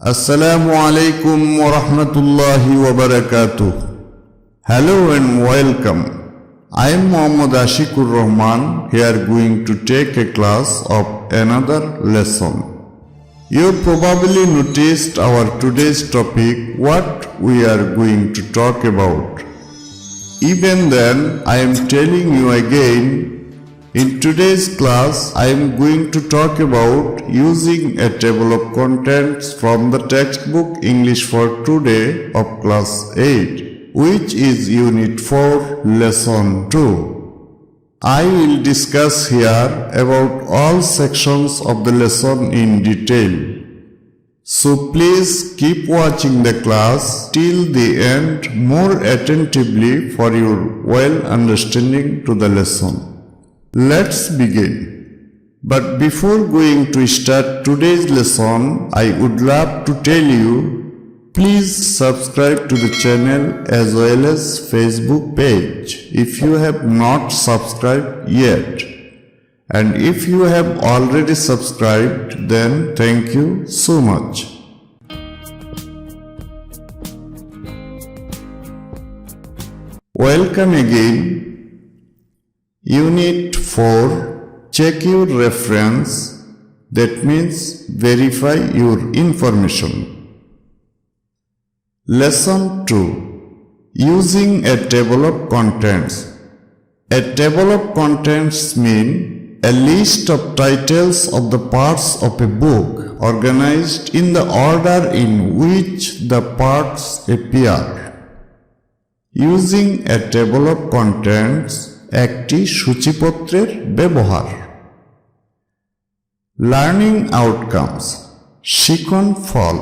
Assalamu alaikum wa rahmatullahi wa barakatuh. Hello and welcome. I am Muhammad Ashikur Rahman here going to take a class of another lesson. You probably noticed our today's topic, what we are going to talk about. Even then, I am telling you again, in today's class, I am going to talk about using a table of contents from the textbook English for Today of class 8, which is Unit 4, Lesson 2. I will discuss here about all sections of the lesson in detail. So please keep watching the class till the end more attentively for your well understanding to the lesson. Let's begin. But before going to start today's lesson, I would love to tell you, please subscribe to the channel as well as Facebook page if you have not subscribed yet. And if you have already subscribed, then thank you so much. Welcome again. Unit 4. Check your reference. That means verify your information. Lesson 2. Using a table of contents. A table of contents means a list of titles of the parts of a book organized in the order in which the parts appear. Using a table of contents একটি সূচিপত্রের ব্যবহার। Learning outcomes, শিখন ফল।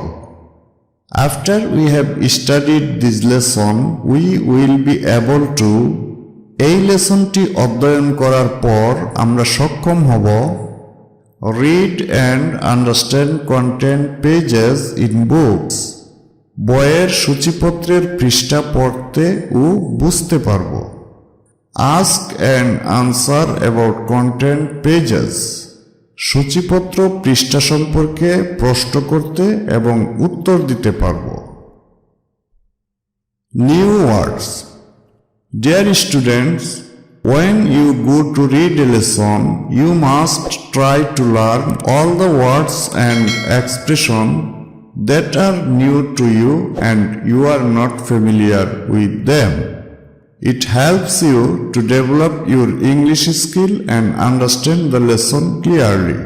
After we have studied this lesson, we will be able to এই লেসনটি অধ্যয়ন করার পর আমরা সক্ষম হব read and understand content pages in books, বইয়ের সূচিপত্রের পৃষ্ঠা পড়তে ও বুঝতে পারব। Ask and answer about content pages, সূচিপত্র পৃষ্ঠা সম্পর্কে প্রশ্ন করতে এবং উত্তর দিতে পারব। New words. Dear students, when you go to read a lesson, you must try to learn all the words and expressions that are new to you and you are not familiar with them. It helps you to develop your English skill and understand the lesson clearly.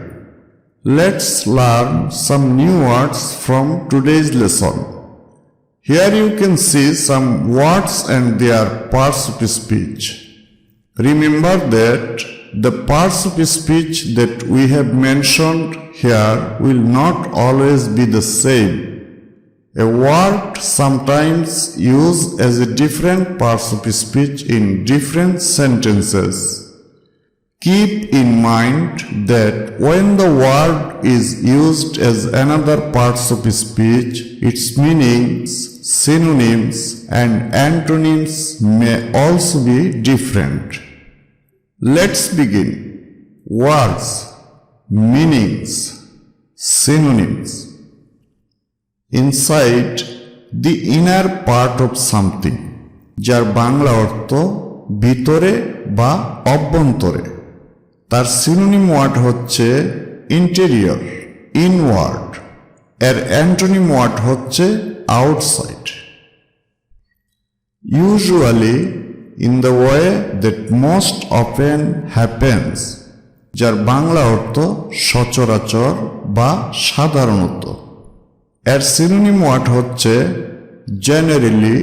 Let's learn some new words from today's lesson. Here you can see some words and their parts of speech. Remember that the parts of speech that we have mentioned here will not always be the same. A word sometimes used as a different parts of speech in different sentences. Keep in mind that when the word is used as another parts of speech, its meanings, synonyms and antonyms may also be different. Let's begin. Words, meanings, synonyms. Inside the inner part of something, যার বাংলা অর্থ ভিতরে বা অভ্যন্তরে। তার synonym word হচ্ছে interior, inward. এর antonym word হচ্ছে outside. Usually in the way that most often happens, যার বাংলা অর্থ সচরাচর বা সাধারণত। এর সিনোনিম ওয়ার্ড হচ্ছে জেনারেলি,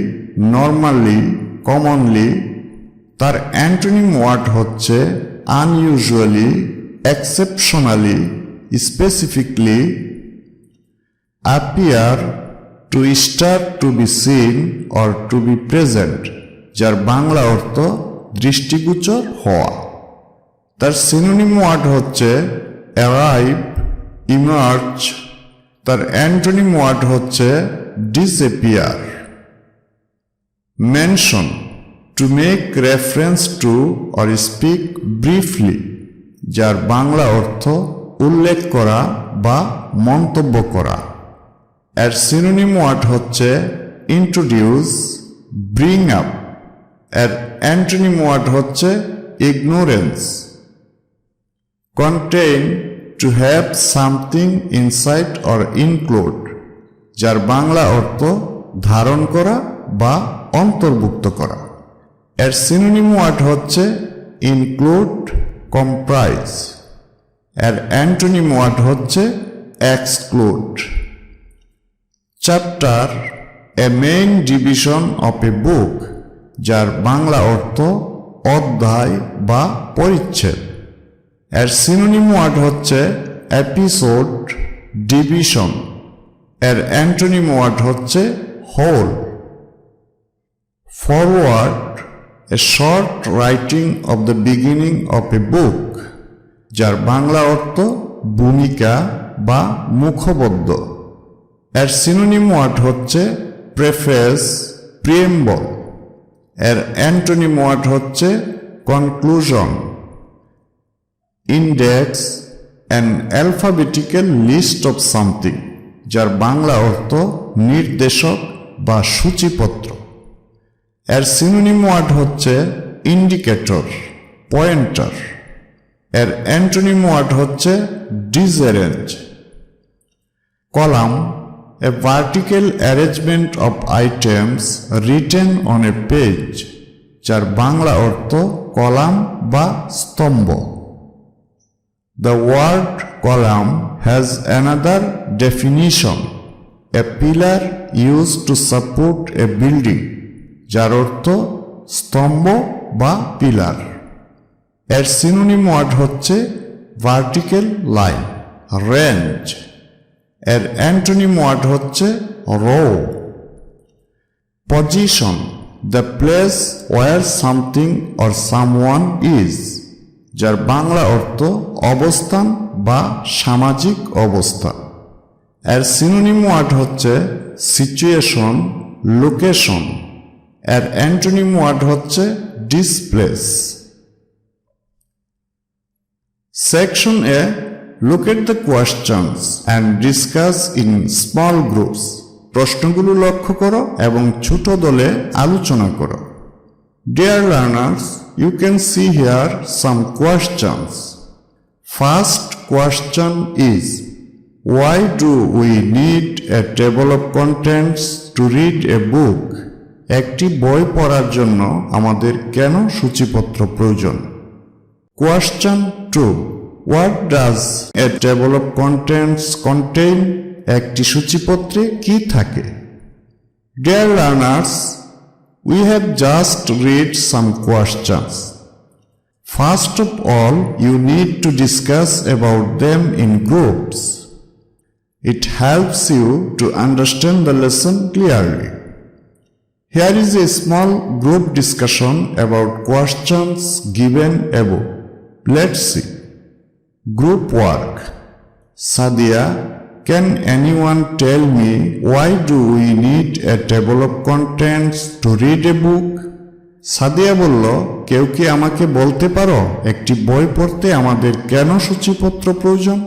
নর্মালি, কমনলি। তার অ্যান্টোনিম ওয়ার্ড হচ্ছে unusually, exceptionally, specifically. Appear, to start, to be seen or to be present, যার বাংলা অর্থ দৃষ্টিগোচর হওয়া। তার সিনোনিম ওয়ার্ড হচ্ছে অ্যারাইভ, ইমার্জ। তার অ্যান্টোনিম ওয়ার্ড হচ্ছে disappear. Mention, to make reference to or speak briefly, যার বাংলা অর্থ উল্লেখ করা বা মন্তব্য করা। এর সিনোনিম ওয়ার্ড হচ্ছে ইন্ট্রোডিউস, ব্রিং আপ। এর অ্যান্টোনিম ওয়ার্ড হচ্ছে ignorance. Contain, to have something inside or include, যার বাংলা অর্থ ধারণ করা বা অন্তর্ভুক্ত করা। এর সিনোনিম ওয়ার্ড হচ্ছে ইনক্লুড, কম্প্রাইজ। এর অ্যান্টোনিম ওয়ার্ড হচ্ছে exclude. Chapter, a main division of a book, যার বাংলা অর্থ অধ্যায় বা পরিচ্ছেদ। এর সিনোনিম ওয়ার্ড হচ্ছে এপিসোড, ডিভিশন। এর অ্যান্টোনিম ওয়ার্ড হচ্ছে whole. Foreword, a short writing of the beginning of a book, যার বাংলা অর্থ ভূমিকা বা মুখবদ্ধ। এর সিনোনিম ওয়ার্ড হচ্ছে প্রেফেস, প্রিয়েম্বল। এর অ্যান্টোনিম ওয়ার্ড হচ্ছে conclusion. Index, an alphabetical list of something, যার বাংলা অর্থ নির্দেশক বা সূচিপত্র। এর সিনোনিম ওয়ার্ড হচ্ছে ইন্ডিকেটর, পয়েন্টার। এর অ্যান্টোনিম ওয়ার্ড হচ্ছে disarrange. Column, a vertical arrangement of items written on a page, যার বাংলা অর্থ কলাম বা স্তম্ভ। The word column has another definition, a pillar used to support a building, যার অর্থ স্তম্ভ বা পিলার। এর সিনোনিম ওয়ার্ড হচ্ছে ভার্টিক্যাল লাইন, রেঞ্জ। এর অ্যান্টোনিম ওয়ার্ড হচ্ছে row. Position, the place where something or someone is, যার বাংলা অর্থ অবস্থান বা সামাজিক অবস্থা। এর সিনোনিম ওয়ার্ড হচ্ছে সিচুয়েশন, লোকেশন। এর অ্যান্টোনিম ওয়ার্ড হচ্ছে displace. Section A, look at the questions and discuss in small groups. প্রশ্নগুলো লক্ষ্য করো এবং ছোট দলে আলোচনা করো। Dear learners, you can see here some questions. First question is, why do we need a table of contents to read a book? একটি বই পড়ার জন্য আমাদের কেন সূচিপত্র প্রয়োজন? Question 2, what does a table of contents contain? একটি সূচিপত্রে কি থাকে? Dear learners, we have just read some questions. First of all, you need to discuss about them in groups. It helps you to understand the lesson clearly. Here is a small group discussion about questions given above. Let's see. Group work. Sadia, can anyone tell me why do we need a table of contents to read a book? Sadia বলল, কেউ কি আমাকে বলতে পারো একটি বই পড়তে আমাদের কেন সূচিপত্র প্রয়োজন?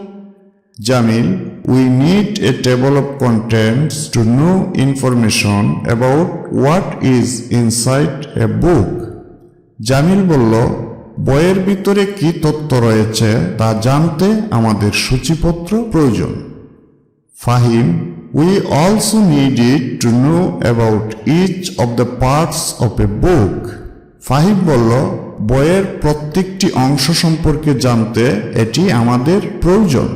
Jamil, we need a table of contents to know information about what is inside a book. Jamil বলল, বইয়ের ভিতরে কি তথ্য রয়েছে তা জানতে আমাদের সূচিপত্র প্রয়োজন। Fahim, we also need it to know about each of the parts of a book. Fahim বলল, বইয়ের প্রত্যেকটি অংশ সম্পর্কে জানতে এটি আমাদের প্রয়োজন।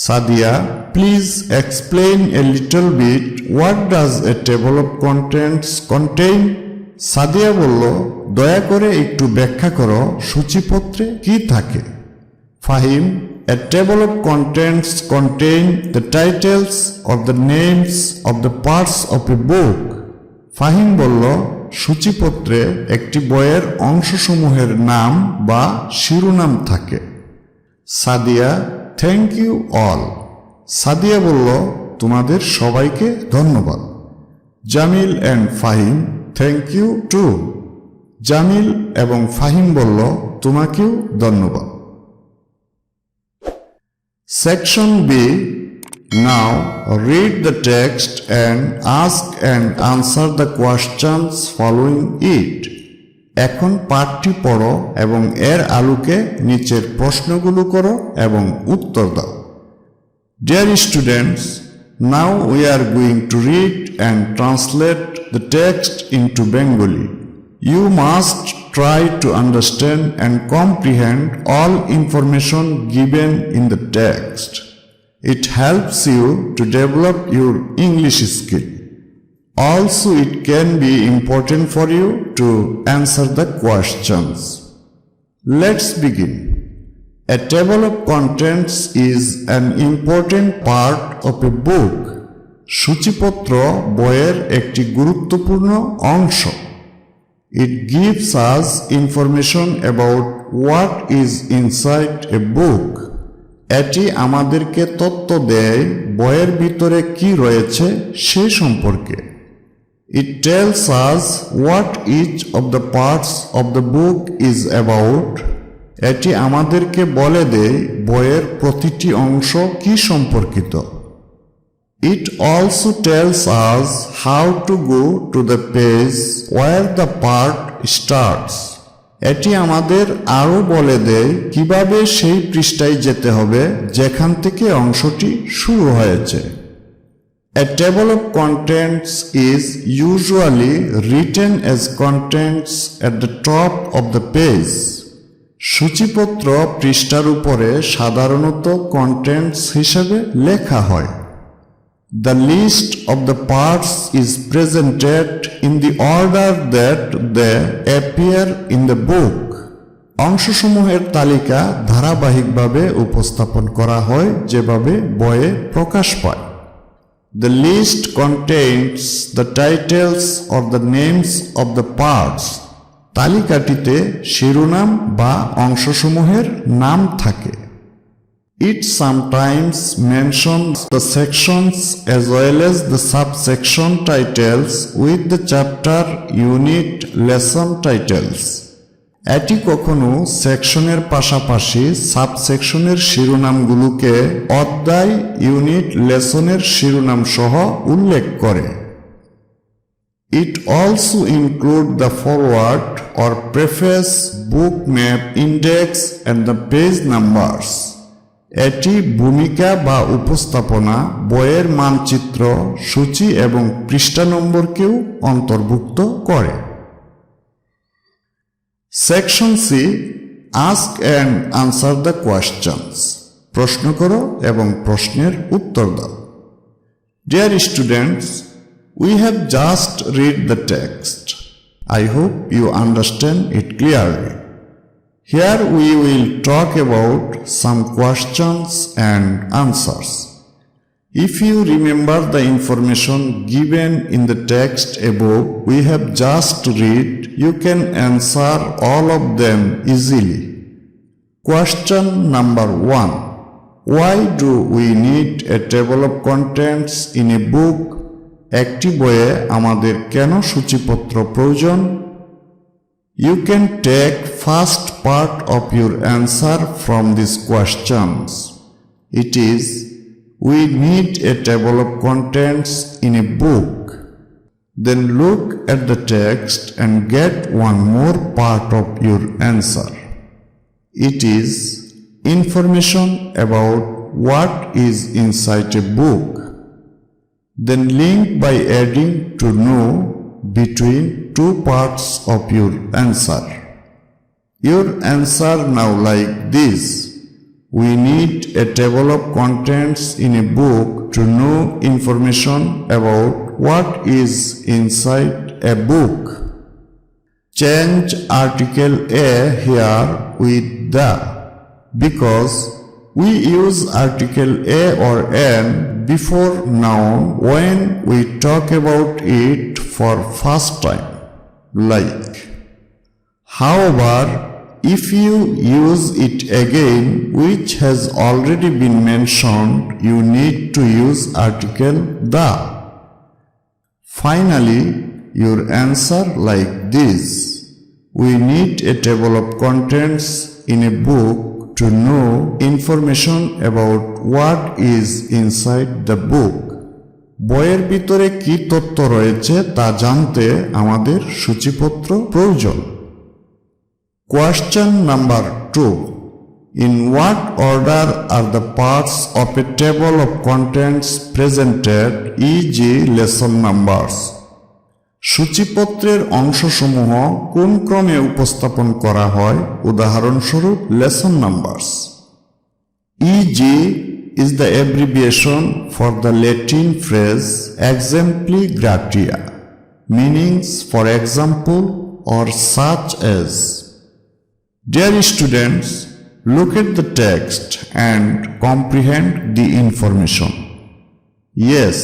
Sadia, please explain a little bit what does a table of contents contain? Sadia বলল, দয়া করে একটু ব্যাখ্যা করো সূচিপত্রে কি থাকে। Fahim, a table of contents contain the titles or the names of the parts of a book. Fahim বলল, সূচিপত্রে একটি বইয়ের অংশসমূহের নাম বা শিরোনাম থাকে। Sadia, thank you all. Sadia বলল, তোমাদের সবাইকে ধন্যবাদ। Jamil and Fahim, thank you too. Jamil এবং ফাহিম বলল, তোমাকেও ধন্যবাদ। Section B, Now read the text and ask and answer the questions following it. এখন পাঠটি পড়ো এবং এর আলোকে নিচের প্রশ্নগুলো করো এবং উত্তর দাও। Dear students, now we are going to read and translate the text into Bengali. You must try to understand and comprehend all information given in the text. It helps you to develop your English skill. Also, it can be important for you to answer the questions. Let's begin. A table of contents is an important part of a book. সূচিপত্র বইয়ের একটি গুরুত্বপূর্ণ অংশ। It gives us information about what is inside a book. এটি আমাদেরকে তথ্য দেয় বইয়ের ভিতরে কি রয়েছে সে সম্পর্কে। It tells us what each of the parts of the book is about. এটি আমাদেরকে বলে দেয় বইয়ের প্রতিটি অংশ কি সম্পর্কিত। It also tells us how to go to the page where the part starts. এটি আমাদের আরও বলে দেয় কিভাবে সেই পৃষ্ঠায় যেতে হবে যেখান থেকে অংশটি শুরু হয়েছে। A table of contents is usually written as contents at the top of the page. সূচিপত্র পৃষ্ঠার উপরে সাধারণত কন্টেন্টস হিসেবে লেখা হয়। The list of the parts is presented in the order that they appear in the book. অংশসমূহের তালিকা ধারাবাহিকভাবে উপস্থাপন করা হয় যেভাবে বইয়ে প্রকাশ পায়। The list contains the titles or the names of the parts. তালিকাটিতে শিরোনাম বা অংশসমূহের নাম থাকে। It sometimes mentions the sections as well as the subsection titles with the chapter, unit, lesson titles. এটি কখনো সেকশনের পাশাপাশি সাবসেকশনের শিরোনামগুলোকে অধ্যায়, ইউনিট, লেসনের শিরোনাম সহ উল্লেখ করে। It also includes the foreword or preface, book name, index and the page numbers. এটি ভূমিকা বা উপস্থাপনা, বইয়ের মানচিত্র, সূচি এবং পৃষ্ঠা নম্বরকেও অন্তর্ভুক্ত করে। Section C, ask and answer the questions. প্রশ্ন করো এবং প্রশ্নের উত্তর দাও। Dear students, we have just read the text. I hope you understand it clearly. Here we will talk about some questions and answers. If you remember the information given in the text above we have just read, you can answer all of them easily. Question number 1. Why do we need a table of contents in a book? একটি বইয়ে আমাদের কেন সূচিপত্র প্রয়োজন? You can take first part of your answer from these questions. It is, we need a table of contents in a book. Then look at the text and get one more part of your answer. It is information about what is inside a book. Then link by adding to know between two parts of your answer. Your answer now like this. We need a table of contents in a book to know information about what is inside a book. Change article a here with the, because we use article a or an before noun when we talk about it for first time, like. However, if you use it again which has already been mentioned, you need to use article the. Finally, your answer like this. We need a table of contents in a book to know information about what is inside the book. বইয়ের ভিতরে কি তথ্য রয়েছে তা জানতে আমাদের সূচিপত্র প্রয়োজন। Question number 2. In what order are the parts of a table of contents presented, e.g. lesson numbers? সূচিপত্রের অংশসমূহ কোন ক্রমে উপস্থাপন করা হয়, উদাহরণস্বরূপ lesson numbers. e.g. is the abbreviation for the Latin phrase exempli gratia, meanings for example or such as. Dear students, look at the text and comprehend the information. Yes,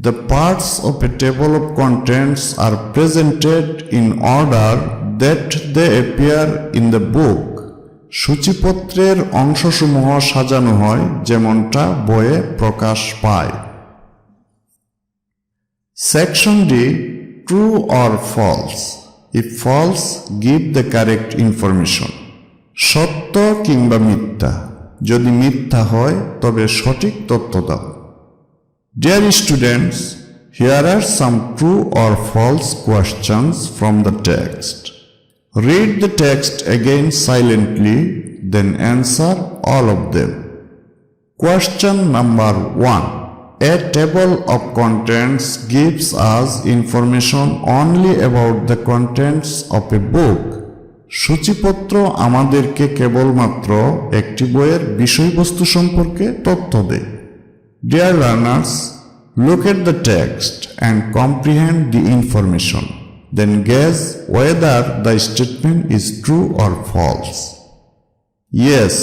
the parts of a table of contents are presented in order that they appear in the book. সূচিপত্রের অংশসমূহ সাজানো হয় যেমনটা বইয়ে প্রকাশ পায়। Section D. True or false? If false, give the correct information. সত্য কিংবা মিথ্যা, যদি মিথ্যা হয় তবে সঠিক তথ্য দাও। Dear students, here are some true or false questions from the text. Read the text again silently, then answer all of them. Question number 1. A table of contents gives us information only about the contents of a book. সূচিপত্র আমাদেরকে কেবলমাত্র একটি বইয়ের বিষয়বস্তু সম্পর্কে তথ্য দেয়। Dear learners, look at the text and comprehend the information. Then guess whether the statement is true or false. Yes,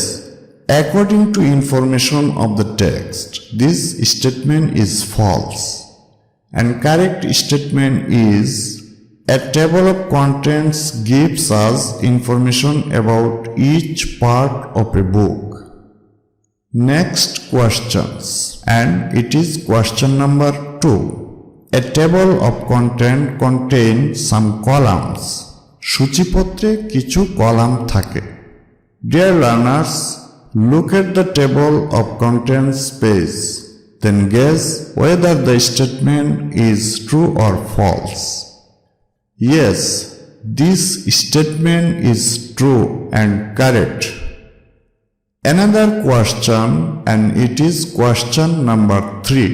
according to information of the text, this statement is false. And correct statement is, a table of contents gives us information about each part of a book. Next questions, and it is question number 2. A table of content contains some columns. সূচিপত্রে কিছু column থাকে। Dear learners, look at the table of contents page. Then guess whether the statement is true or false. Yes, this statement is true and correct. Another question, and it is question number 3.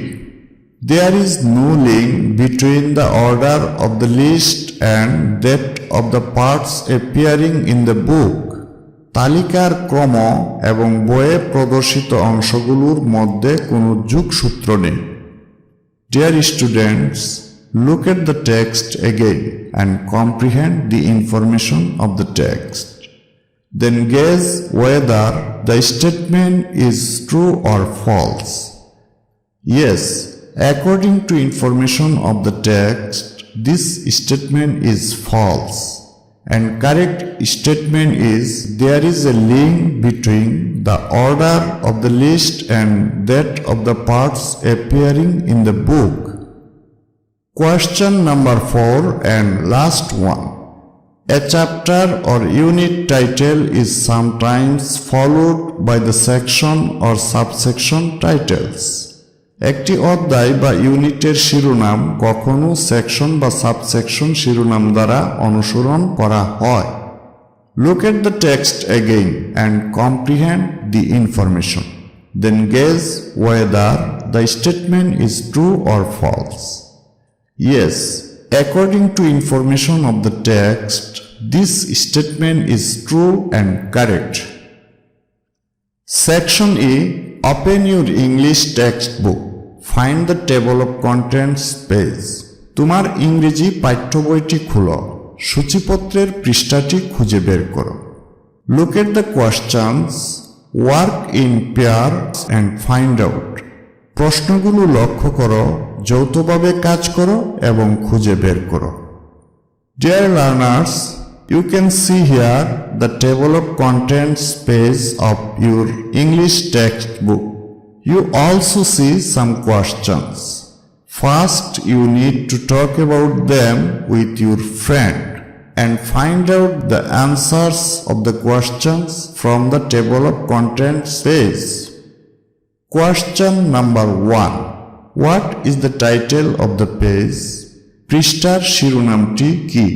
There is no link between the order of the list and that of the parts appearing in the book. তালিকার ক্রম এবং বইয়ে প্রদর্শিত অংশগুলোর মধ্যে কোনো যোগসূত্র নেই। Dear students, look at the text again and comprehend the information of the text. Then guess whether the statement is true or false. Yes, according to information of the text, this statement is false. And correct statement is, there is a link between the order of the list and that of the parts appearing in the book. Question number 4 and last one. A chapter or unit title is sometimes followed by the section or subsection titles. একটি অধ্যায় বা ইউনিটের শিরোনাম কখনো section বা subsection শিরোনাম দ্বারা অনুসরণ করা হয়। Look at the text again and comprehend the information. Then guess whether the statement is true or false. Yes, according to information of the text, this statement is true and correct. Section E. Open your English textbook. Find the table of contents page. তোমার ইংরেজি পাঠ্য বইটি খুলো, সূচিপত্রের পৃষ্ঠাটি খুঁজে বের করো। Look at the questions, work in pairs and find out. প্রশ্নগুলো লক্ষ্য করো, যৌথভাবে কাজ করো এবং খুঁজে বের করো। Dear learners, you can see here the table of contents page of your English textbook. You also see some questions. First, you need to talk about them with your friend. and find out the answers of the questions from the table of contents page. Question number 1. What is the title of the page? পৃষ্ঠার শিরোনামটি কি?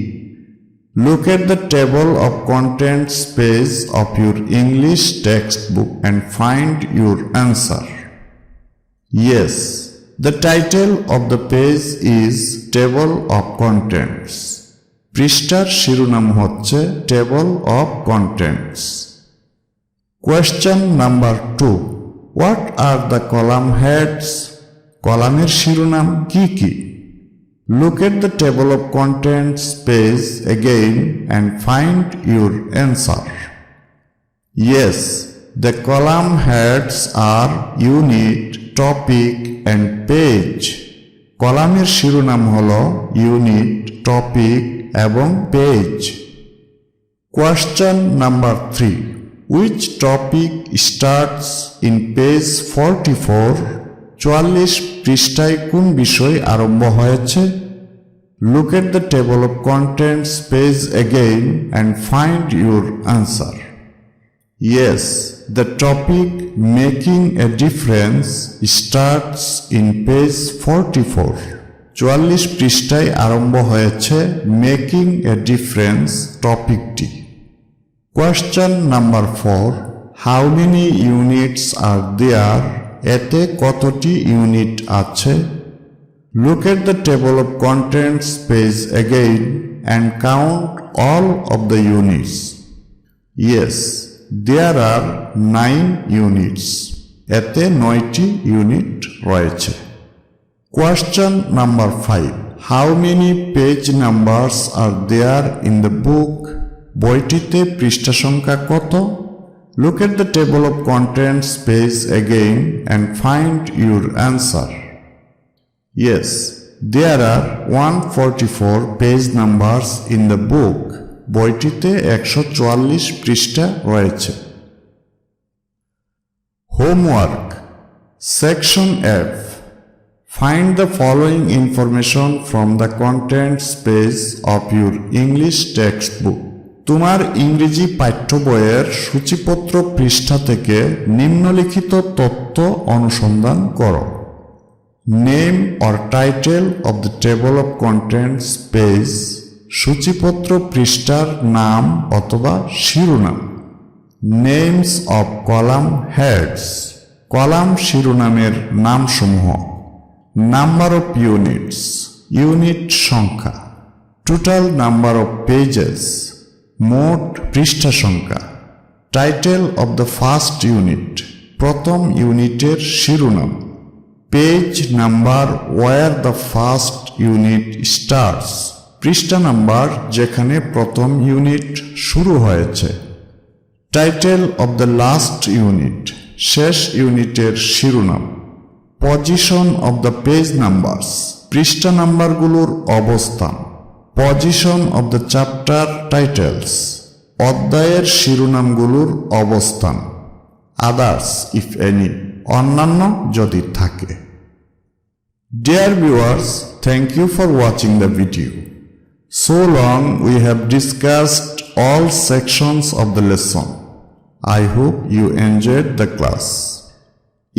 Look at the table of contents page of your English textbook and find your answer. Yes, the title of the page is Table of Contents. পৃষ্ঠার শিরোনাম হচ্ছে Table of Contents. Question number 2. What are the column heads? কলামের শিরোনাম কি কি? Look at the table of contents page again and find your answer. Yes, the column heads are unit, topic and page. কলামের শিরোনাম হলো unit, topic এবং page. Question number 3. Which topic starts in page 44? 44 পৃষ্ঠায় কোন বিষয় আরম্ভ হয়েছে? Look at the table of contents page again and find your answer. Yes, the topic making a difference starts in page 44. 44 পৃষ্ঠায় আরম্ভ হয়েছে making a difference টপিকটি। Question number 4. How many units are there? এতে কতটি unit আছে? Look at the table of contents page again and count all of the units. Yes, there are 9 units. এতে 9টি unit রয়েছে। Question number 5. How many page numbers are there in the book? বইটিতে পৃষ্ঠা সংখ্যা কত? Look at the table of contents page again and find your answer. Yes, there are 144 page numbers in the book. বইটিতে 144 পৃষ্ঠা রয়েছে। Homework. Section F. Find the following information from the contents page of your English textbook. তোমার ইংরেজি পাঠ্য বইয়ের সূচিপত্র পৃষ্ঠা থেকে নিম্নলিখিত তথ্য অনুসন্ধান করো। Name or title of the table of contents page. সূচিপত্র পৃষ্ঠার নাম অথবা শিরোনাম। Names of column heads. Column শিরোনামের নামসমূহ। Number of units. ইউনিট সংখ্যা। Total number of pages. মোট পৃষ্ঠা সংখ্যা। Title of the first unit. প্রথম ইউনিটের শিরোনাম। Page number where the first unit starts. পৃষ্ঠা নাম্বার যেখানে প্রথম ইউনিট শুরু হয়েছে। Title of the last unit. শেষ ইউনিটের শিরোনাম। Position of the page numbers. পৃষ্ঠা নাম্বারগুলোর অবস্থান। Position of the chapter titles. অধ্যায়ের শিরোনামগুলোর অবস্থান। Others if any. অন্যান্য যদি থাকে। Dear viewers, thank you for watching the video. So long we have discussed all sections of the lesson. I hope you enjoyed the class.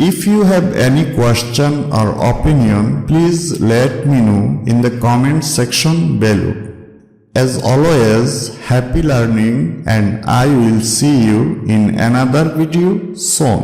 If you have any question or opinion, please let me know in the comment section below. As always, happy learning and I will see you in another video soon.